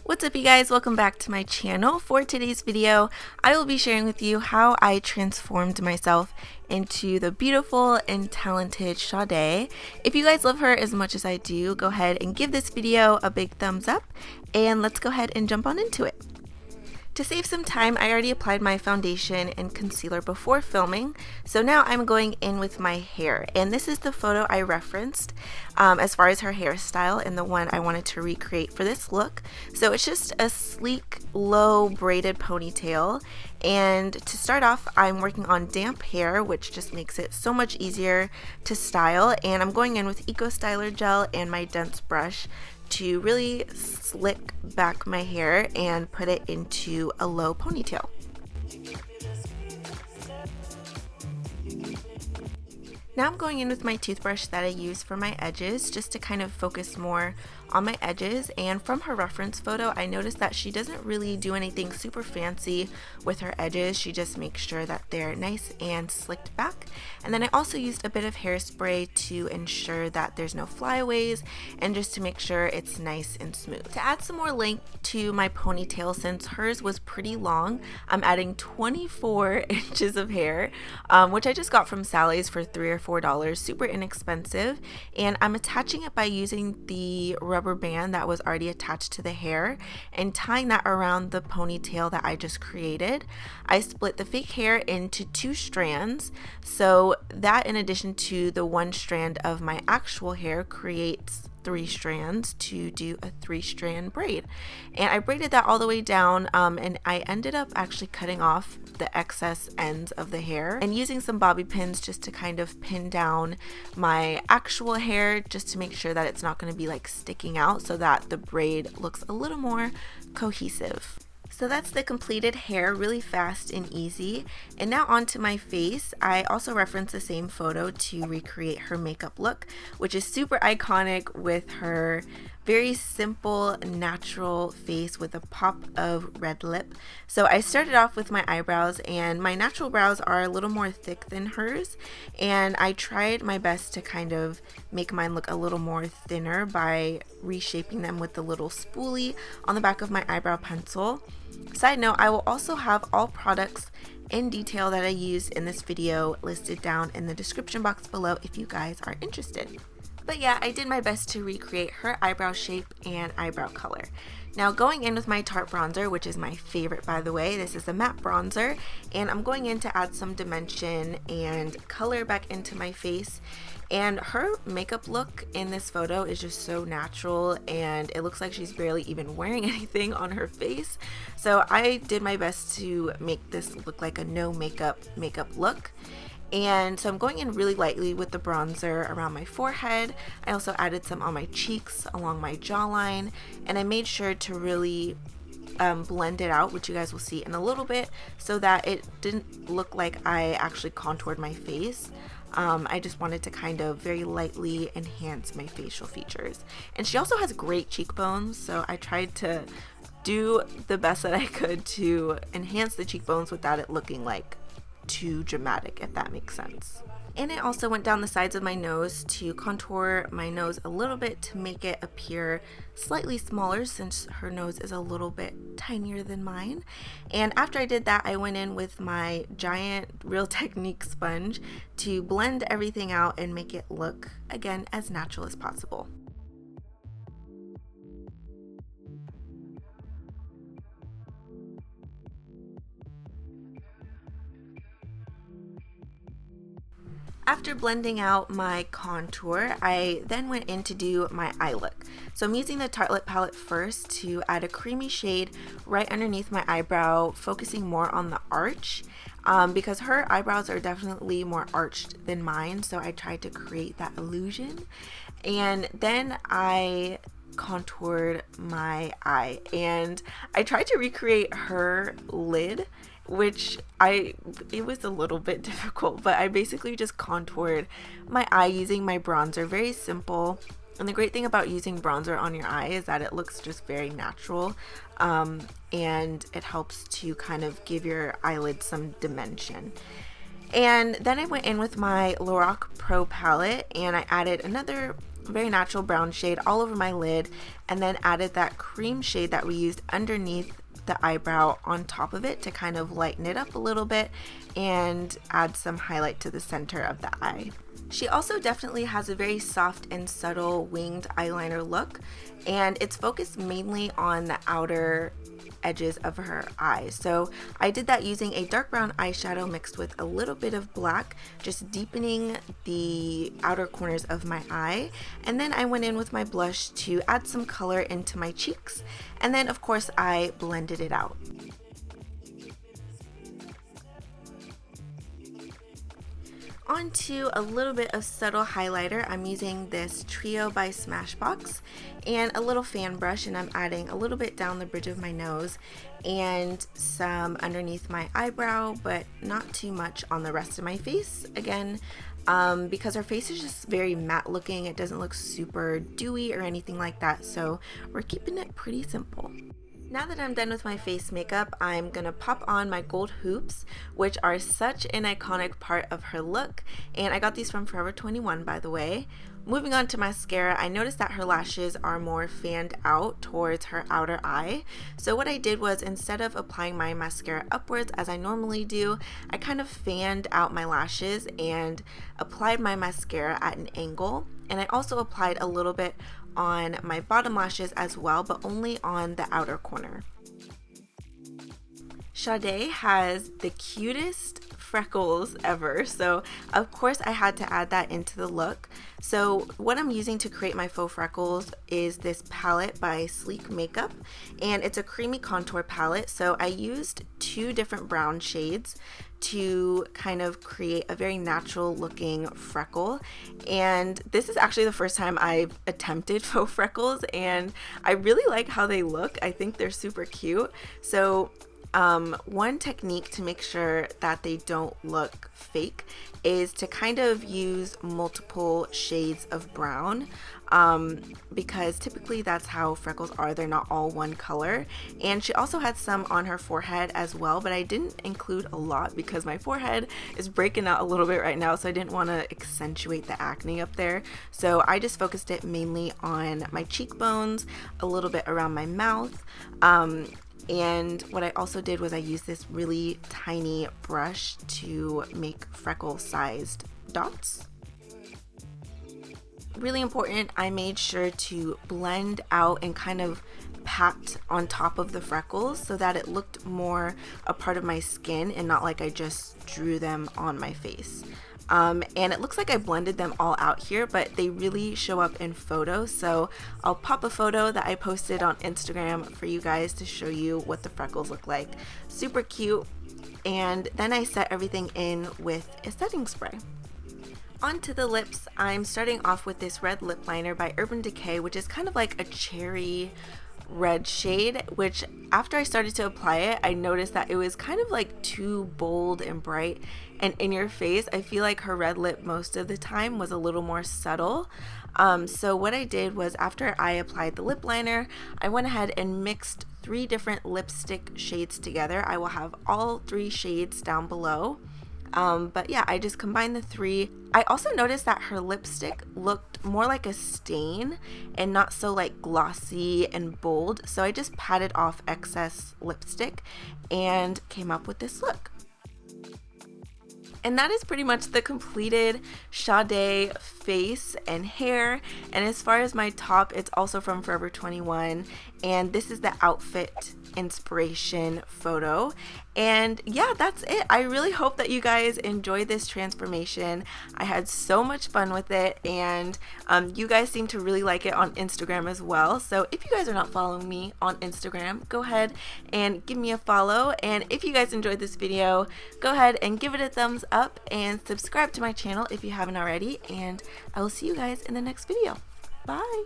What's up, you guys? Welcome back to my channel. For today's video, I will be sharing with you how I transformed myself into the beautiful and talented Sade. If you guys love her as much as I do, go ahead and give this video a big thumbs up, and let's go ahead and jump on into it. To save some time, I already applied my foundation and concealer before filming, so now I'm going in with my hair. And this is the photo I referenced as far as her hairstyle and the one I wanted to recreate for this look. So it's just a sleek, low braided ponytail. And to start off, I'm working on damp hair, which just makes it so much easier to style. And I'm going in with Eco Styler gel and my dense brush to really slick back my hair and put it into a low ponytail. Now I'm going in with my toothbrush that I use for my edges just to kind of focus more on my edges. And from her reference photo, I noticed that she doesn't really do anything super fancy with her edges. She just makes sure that they're nice and slicked back. And then I also used a bit of hairspray to ensure that there's no flyaways and just to make sure it's nice and smooth. To add some more length to my ponytail, since hers was pretty long, I'm adding 24 inches of hair, which I just got from Sally's for $3 or $4, super inexpensive. And I'm attaching it by using the rubber band that was already attached to the hair and tying that around the ponytail that I just created. I split the fake hair into 2 strands, so that in addition to the 1 strand of my actual hair creates 3 strands to do a 3-strand braid. And I braided that all the way down, and I ended up actually cutting off the excess ends of the hair and using some bobby pins just to kind of pin down my actual hair, just to make sure that it's not going to be like sticking out, so that the braid looks a little more cohesive. So that's the completed hair, really fast and easy. And now onto my face. I also referenced the same photo to recreate her makeup look, which is super iconic with her very simple, natural face with a pop of red lip. So I started off with my eyebrows, and my natural brows are a little more thick than hers, and I tried my best to kind of make mine look a little more thinner by reshaping them with the little spoolie on the back of my eyebrow pencil. Side note, I will also have all products in detail that I used in this video listed down in the description box below if you guys are interested. But yeah, I did my best to recreate her eyebrow shape and eyebrow color. Now going in with my Tarte bronzer, which is my favorite by the way. This is a matte bronzer, and I'm going in to add some dimension and color back into my face. And her makeup look in this photo is just so natural, and it looks like she's barely even wearing anything on her face. So I did my best to make this look like a no makeup look. And so I'm going in really lightly with the bronzer around my forehead. I also added some on my cheeks along my jawline, and I made sure to really blend it out, which you guys will see in a little bit, so that it didn't look like I actually contoured my face. I just wanted to kind of very lightly enhance my facial features. And she also has great cheekbones, so I tried to do the best that I could to enhance the cheekbones without it looking like too dramatic, if that makes sense. And I also went down the sides of my nose to contour my nose a little bit to make it appear slightly smaller, since her nose is a little bit tinier than mine. And after I did that, I went in with my giant Real Technique sponge to blend everything out and make it look, again, as natural as possible. After blending out my contour, I then went in to do my eye look. So I'm using the Tartelette Palette first to add a creamy shade right underneath my eyebrow, focusing more on the arch, because her eyebrows are definitely more arched than mine, so I tried to create that illusion. And then I contoured my eye, and I tried to recreate her lid, which it was a little bit difficult, but I basically just contoured my eye using my bronzer. Very simple. And the great thing about using bronzer on your eye is that it looks just very natural, and it helps to kind of give your eyelid some dimension. And then I went in with my Lorac Pro palette, and I added another very natural brown shade all over my lid, and then added that cream shade that we used underneath the eyebrow on top of it to kind of lighten it up a little bit and add some highlight to the center of the eye. She also definitely has a very soft and subtle winged eyeliner look, and it's focused mainly on the outer edges of her eyes. So I did that using a dark brown eyeshadow mixed with a little bit of black, just deepening the outer corners of my eye. And then I went in with my blush to add some color into my cheeks. And then of course I blended it out. Onto a little bit of subtle highlighter. I'm using this Trio by Smashbox and a little fan brush, and I'm adding a little bit down the bridge of my nose and some underneath my eyebrow, but not too much on the rest of my face. Again, because her face is just very matte looking, it doesn't look super dewy or anything like that, so we're keeping it pretty simple. Now that I'm done with my face makeup, I'm gonna pop on my gold hoops, which are such an iconic part of her look, and I got these from Forever 21, by the way. Moving on to mascara, I noticed that her lashes are more fanned out towards her outer eye. So what I did was, instead of applying my mascara upwards as I normally do, I kind of fanned out my lashes and applied my mascara at an angle. And I also applied a little bit on my bottom lashes as well, but only on the outer corner. Sade has the cutest freckles ever, so of course I had to add that into the look. So what I'm using to create my faux freckles is this palette by Sleek Makeup, and it's a creamy contour palette. So I used 2 different brown shades to kind of create a very natural looking freckle, and this is actually the first time I've attempted faux freckles, and I really like how they look. I think they're super cute. So one technique to make sure that they don't look fake is to kind of use multiple shades of brown, because typically that's how freckles are. They're not all one color. And she also had some on her forehead as well, but I didn't include a lot because my forehead is breaking out a little bit right now, so I didn't want to accentuate the acne up there. So I just focused it mainly on my cheekbones, a little bit around my mouth, and what I also did was I used this really tiny brush to make freckle sized dots. Really important, I made sure to blend out and kind of pat on top of the freckles so that it looked more a part of my skin and not like I just drew them on my face. And it looks like I blended them all out here, but they really show up in photos. So I'll pop a photo that I posted on Instagram for you guys to show you what the freckles look like. Super cute. And then I set everything in with a setting spray. Onto the lips, I'm starting off with this red lip liner by Urban Decay, which is kind of like a cherry red shade, which after I started to apply it, I noticed that it was kind of like too bold and bright and in your face. I feel like her red lip most of the time was a little more subtle. So what I did was, after I applied the lip liner, I went ahead and mixed 3 different lipstick shades together. I will have all 3 shades down below. But yeah, I just combined the 3. I also noticed that her lipstick looked more like a stain and not so like glossy and bold. So I just patted off excess lipstick and came up with this look. And that is pretty much the completed Sade face and hair. And as far as my top, it's also from Forever 21. And this is the outfit inspiration photo. And yeah, that's it. I really hope that you guys enjoyed this transformation. I had so much fun with it, and you guys seem to really like it on Instagram as well. So if you guys are not following me on Instagram, go ahead and give me a follow. And if you guys enjoyed this video, go ahead and give it a thumbs up and subscribe to my channel if you haven't already. And I will see you guys in the next video. Bye.